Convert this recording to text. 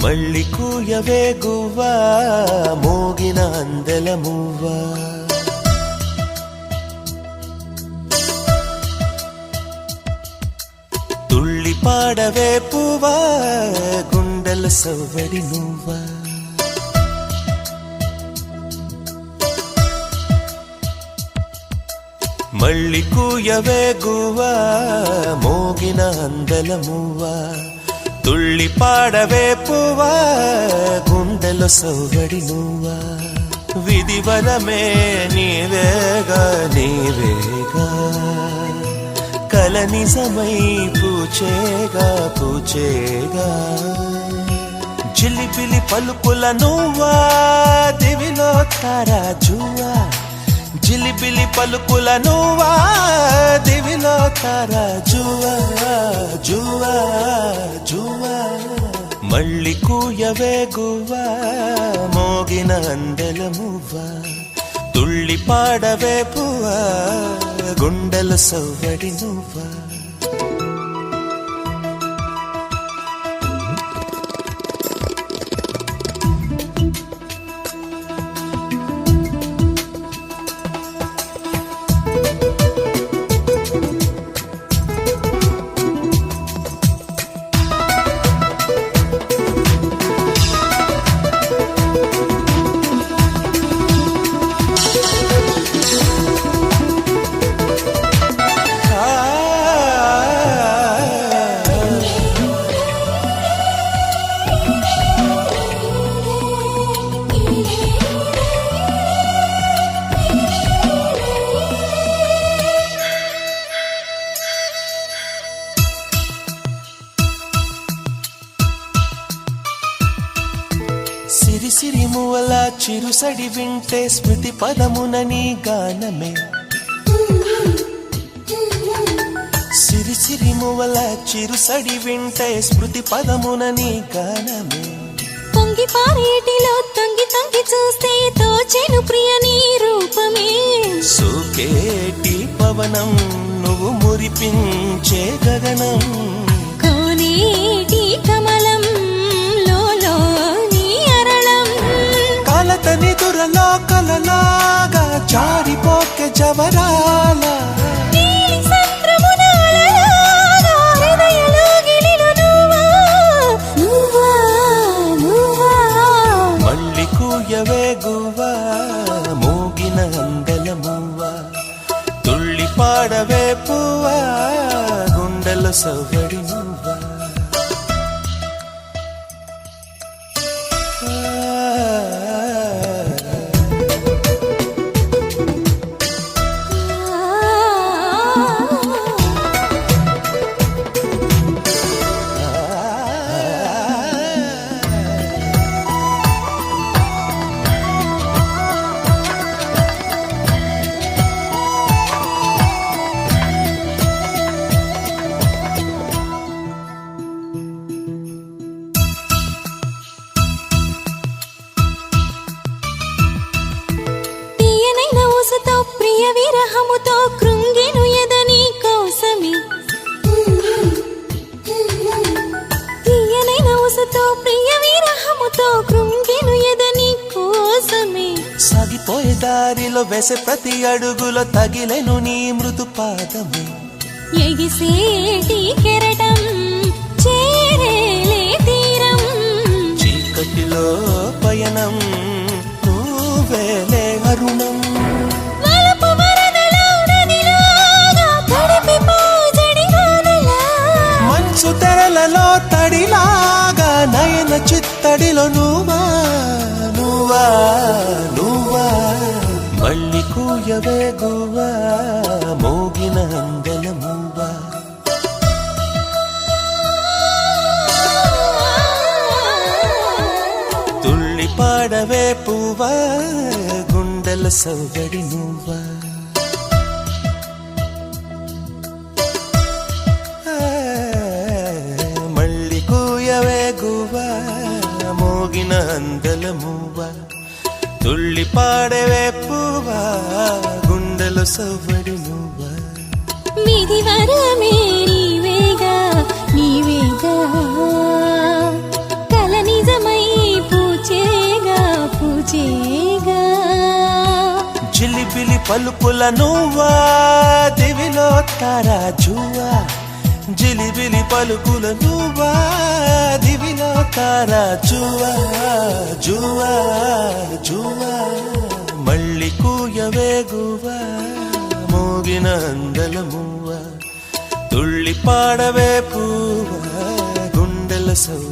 మళ్ళీ కూయవే గువ్వా మోగిన అందెల మువ్వా తుళ్ళి పాడవే పువ్వా గుండెల సవ్వడి నువ్వా మళ్ళీ కూయవే గువ్వా మోగిన అందెల మువ్వా తుళ్ళి పాడవే పువ్వా గుండెల సవ్వడి నువ్వా విధివరమే నీవేగా నీవేగా కల నిజమై పూచేగా పూచేగా జిలిబిలి పలుకుల నువ్వా దివిలో తారాజువా జిలిబిలి పలుకుల నువ్వా దివిలో తారాజువా జువా జువా మళ్ళీ కూయవే గువ్వా మోగిన అందెల మువ్వా తుళ్ళి పాడవే పువ్వా గుండెల సవ్వడి నువ్వా సిరి సిరి మువల చిరుసడి వింటే స్మృతి పదమున నీ గానమే సిరి సిరి మువల చిరుసడి వింటే స్మృతి పదమున నీ గానమే పొంగి పారేటిలో తొంగి తొంగి చూస్తే తోచెను ప్రియ నీ రూపమే సోకేటి పవనం నువ్వు మురిపించే గగనం కోనేటి కమలం కలతని దురలో కలలాగా జారిపోకే జవరాల మళ్ళీ కూయవే గువ్వా మోగిన అందెల మువ్వా తుళ్ళి పాడవే పువ్వా గుండెల సవ్వడి నువ్వా ప్రియ విరహముతో కృంగెను ఎదని కోసమే తీయనైన ఊసుతో ప్రియ విరహముతో కృంగెను ఎదని కోసమే సాగిపోయే దారిలో వేసే ప్రతి అడుగులో తగిలెను నీ మృదు పాదమే ఎగిసేటి కెరటం చేరేలే తీరం చీకటిలో పయనం నువ్వేలే అరుణం మంచు తెరలలో తడిలాగా నయన చిత్తడిలో నువ్వా నువ్వా నువ్వా మళ్ళీ కూయవే గువ్వా మోగిన అందెల మువ్వా తుళ్ళి పాడవే పువ్వా గుండెల సవ్వడి నువ్వా గువ్వా మోగిన అందెల మువ్వా తుళ్ళి పాడవే పువ్వా గుండెల సవ్వడి నువ్వా విధివరమే నీవేగా నీవేగా కల నిజం పలుపుల నువ్వా దివిలో తారా జువా జిలిబిలి పలుకుల నువ్వా దివిలో తారా జువా జువా జువా మళ్ళీ కూయవేగువా మోగిన అందల మువ్వ తుళ్ళి పాడవే పూవా గుండెల సౌ